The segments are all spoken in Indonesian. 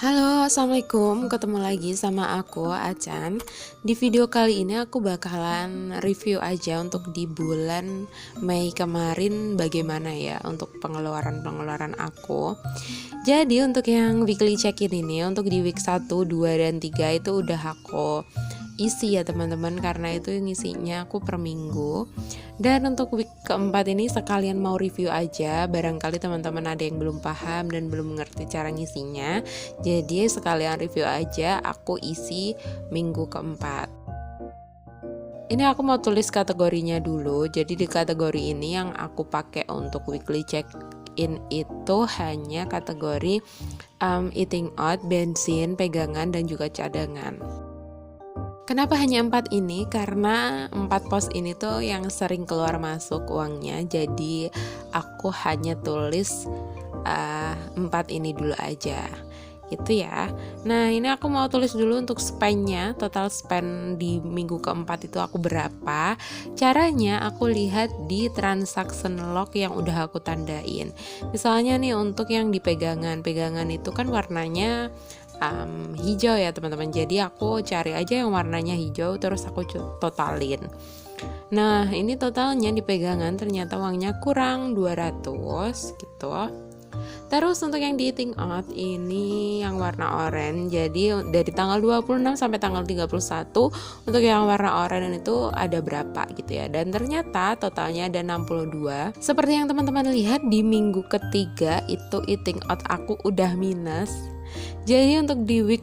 Halo, assalamualaikum. Ketemu lagi sama aku, Acan. Di video kali ini aku bakalan review aja untuk di bulan Mei kemarin bagaimana ya untuk pengeluaran aku. Jadi untuk yang weekly check-in ini, untuk di week 1, 2, dan 3 itu udah aku isi ya teman-teman, karena itu ngisinya aku per minggu. Dan untuk week keempat ini sekalian mau review aja, barangkali teman-teman ada yang belum paham dan belum mengerti cara ngisinya, jadi sekalian review aja aku isi minggu keempat. Ini aku mau tulis kategorinya dulu. Jadi di kategori ini yang aku pakai untuk weekly check in itu hanya kategori eating out, bensin, pegangan, dan juga cadangan. Kenapa hanya 4 ini? Karena 4 pos ini tuh yang sering keluar masuk uangnya. Jadi aku hanya tulis 4 ini dulu aja gitu ya. Nah ini aku mau tulis dulu untuk spendnya, total spend di minggu keempat itu aku berapa. Caranya aku lihat di transaction log yang udah aku tandain. Misalnya nih untuk yang di pegangan itu kan warnanya hijau ya teman-teman, jadi aku cari aja yang warnanya hijau terus aku totalin. Nah ini totalnya di pegangan ternyata uangnya kurang 200 gitu. Terus untuk yang di eating out ini yang warna oranye, jadi dari tanggal 26 sampai tanggal 31 untuk yang warna oranye itu ada berapa gitu ya. Dan ternyata totalnya ada 62. Seperti yang teman-teman lihat di minggu ketiga itu eating out aku udah minus. Jadi untuk di week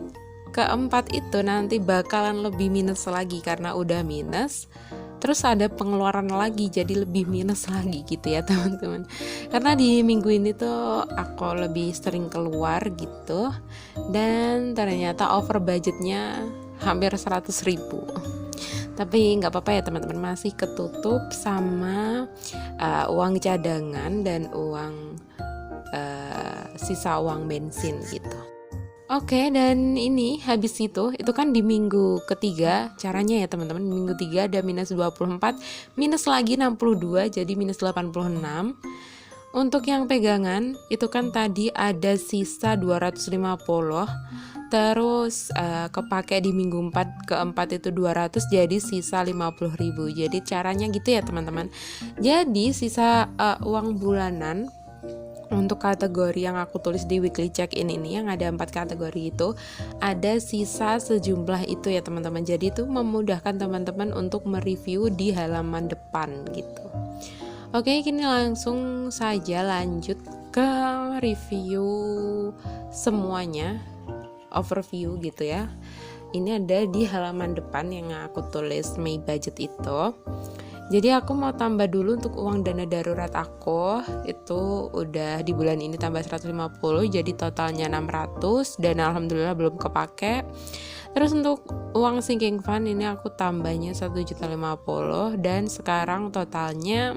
keempat itu nanti bakalan lebih minus lagi karena udah minus. Terus ada pengeluaran lagi jadi lebih minus lagi gitu ya teman-teman. Karena di minggu ini tuh aku lebih sering keluar gitu. Dan ternyata over budgetnya hampir 100.000. Tapi nggak apa-apa ya teman-teman, masih ketutup sama uang cadangan dan uang sisa uang bensin gitu. Oke, dan ini habis itu kan di minggu ketiga caranya ya teman-teman. Minggu 3 ada minus 24, minus lagi 62, jadi minus 86. Untuk yang pegangan itu kan tadi ada sisa 250. Terus kepake di minggu keempat itu 200, jadi sisa 50.000. Jadi caranya gitu ya teman-teman. Jadi sisa uang bulanan untuk kategori yang aku tulis di weekly check-in ini yang ada 4 kategori itu ada sisa sejumlah itu ya teman-teman. Jadi itu memudahkan teman-teman untuk mereview di halaman depan gitu. Oke, kini langsung saja lanjut ke review semuanya, overview gitu ya. Ini ada di halaman depan yang aku tulis Mei budget itu. Jadi aku mau tambah dulu untuk uang dana darurat aku, itu udah di bulan ini tambah 150, jadi totalnya 600 dan alhamdulillah belum kepake. Terus untuk uang sinking fund ini aku tambahnya 1.050 dan sekarang totalnya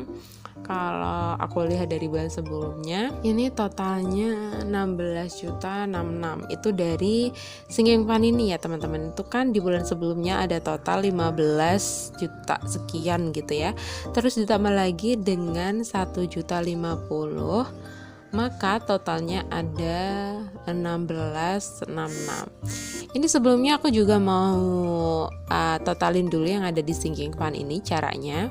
kalau aku lihat dari bulan sebelumnya ini totalnya 16.066. Itu dari sinking fund ini ya teman-teman. Itu kan di bulan sebelumnya ada total 15 juta sekian gitu ya. Terus ditambah lagi dengan 1.050, maka totalnya ada 16.66. Ini sebelumnya aku juga mau totalin dulu yang ada di sinking fund ini caranya.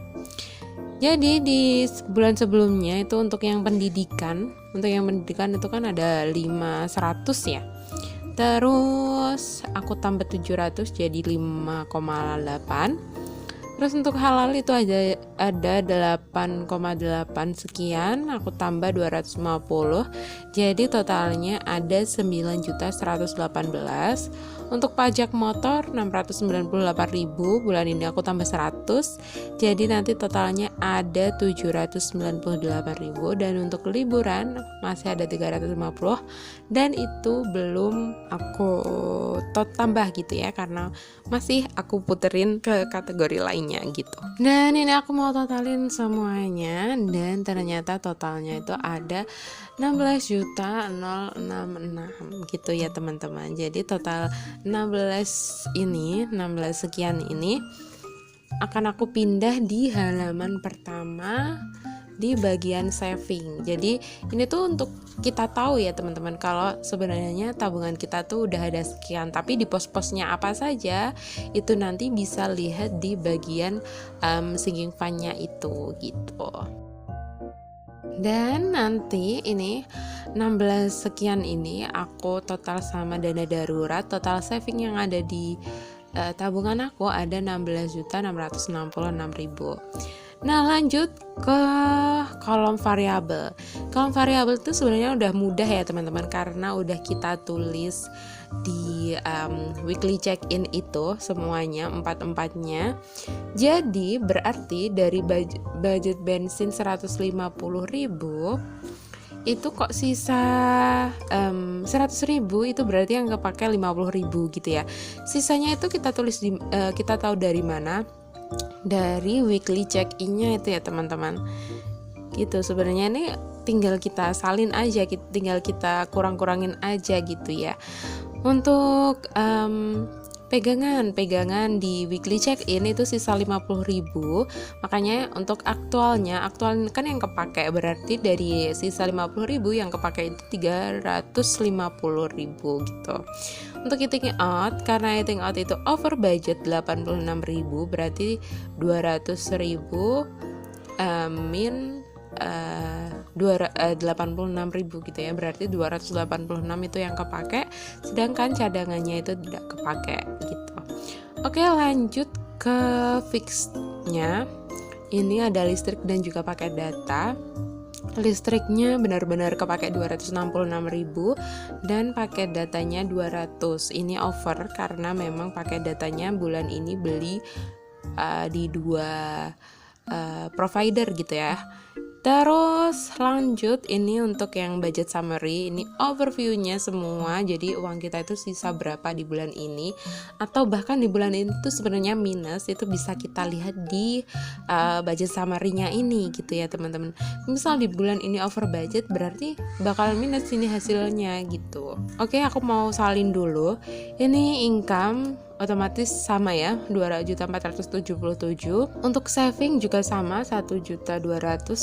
Jadi di bulan sebelumnya itu untuk yang pendidikan itu kan ada 500 ya. Terus aku tambah 700 jadi 5,8. Terus untuk halal itu ada 8,8 sekian, aku tambah 250. Jadi totalnya ada 9.118. Untuk pajak motor 698.000, bulan ini aku tambah 100. Jadi nanti totalnya ada 798.000 dan untuk liburan masih ada 350 dan itu belum aku tambah gitu ya karena masih aku puterin ke kategori lainnya gitu. Dan ini aku mau totalin semuanya dan ternyata totalnya itu ada 16.066 gitu ya teman-teman. Jadi total 16 sekian ini akan aku pindah di halaman pertama di bagian saving. Jadi ini tuh untuk kita tahu ya teman-teman, kalau sebenarnya tabungan kita tuh udah ada sekian, tapi di pos-posnya apa saja itu nanti bisa lihat di bagian sinking fund-nya itu gitu. Dan nanti ini 16 sekian ini aku total sama dana darurat, total saving yang ada di tabungan aku ada 16.666.000. Nah, lanjut ke kolom variabel. Kolom variabel itu sebenarnya udah mudah ya teman-teman, karena udah kita tulis di weekly check-in itu semuanya, empat-empatnya. Jadi berarti dari budget bensin 150.000 itu kok sisa 100.000, itu berarti yang kepake 50.000 gitu ya. Sisanya itu kita tulis di kita tahu dari mana? Dari weekly check-in-nya itu ya teman-teman. Gitu, sebenarnya ini tinggal kita salin aja, tinggal kita kurang-kurangin aja gitu ya. Untuk pegangan di weekly check-in itu sisa 50.000. Makanya untuk aktual kan yang kepake, berarti dari sisa 50.000 yang kepake itu 350.000 gitu. Untuk eating out, karena eating out itu over budget 86.000, berarti 200.000 min 86.000 gitu ya, berarti 286 itu yang kepake, sedangkan cadangannya itu tidak kepake gitu. Oke, lanjut ke fixnya. Ini ada listrik dan juga pakai data. Listriknya benar-benar kepake 266.000 dan paket datanya 200. Ini over karena memang paket datanya bulan ini beli di dua provider gitu ya. Terus lanjut, ini untuk yang budget summary, ini overviewnya semua. Jadi uang kita itu sisa berapa di bulan ini, atau bahkan di bulan ini tuh sebenarnya minus, itu bisa kita lihat di budget summary-nya ini gitu ya teman-teman. Misal di bulan ini over budget, berarti bakal minus ini hasilnya gitu. Oke, aku mau salin dulu. Ini income otomatis sama ya, 2.477. Untuk saving juga sama, 1.200.000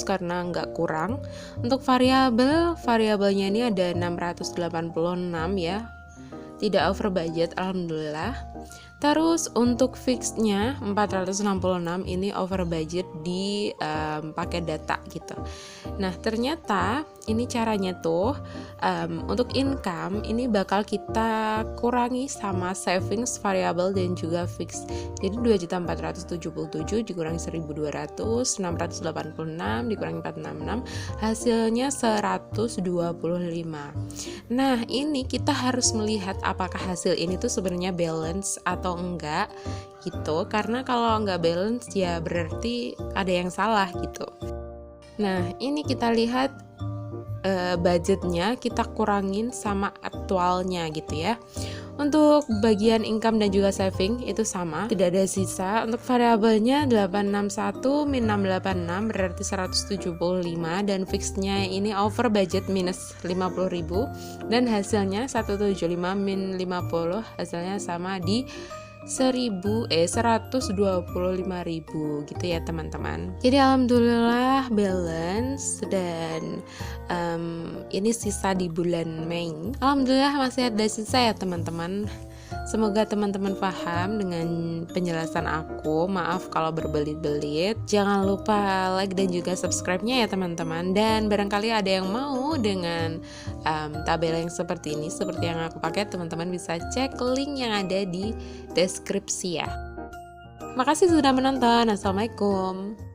karena nggak kurang. Untuk variabelnya ini ada 686 ya, tidak over budget alhamdulillah. Terus untuk fixednya 466 ini over budget di paket data gitu. Nah ternyata ini caranya tuh untuk income ini bakal kita kurangi sama savings, variable dan juga fixed. Jadi 2.477 dikurangi 1.200, 686 dikurangi 466, hasilnya 125. Nah ini kita harus melihat apakah hasil ini tuh sebenarnya balance atau enggak gitu, karena kalau enggak balance ya berarti ada yang salah gitu. Nah ini kita lihat budgetnya kita kurangin sama aktualnya gitu ya. Untuk bagian income dan juga saving itu sama, tidak ada sisa. Untuk variabelnya 861 min 686 berarti 175, dan fixednya ini over budget minus 50.000 dan hasilnya 175 min 50 hasilnya sama di 125.000 gitu ya teman-teman. Jadi alhamdulillah balance, dan ini sisa di bulan Mei. Alhamdulillah masih ada sisa ya teman-teman. Semoga teman-teman paham dengan penjelasan aku. Maaf kalau berbelit-belit. Jangan lupa like dan juga subscribe-nya ya teman-teman. Dan barangkali ada yang mau dengan tabel yang seperti ini, seperti yang aku pakai, teman-teman bisa cek link yang ada di deskripsi ya. Makasih sudah menonton. Assalamualaikum.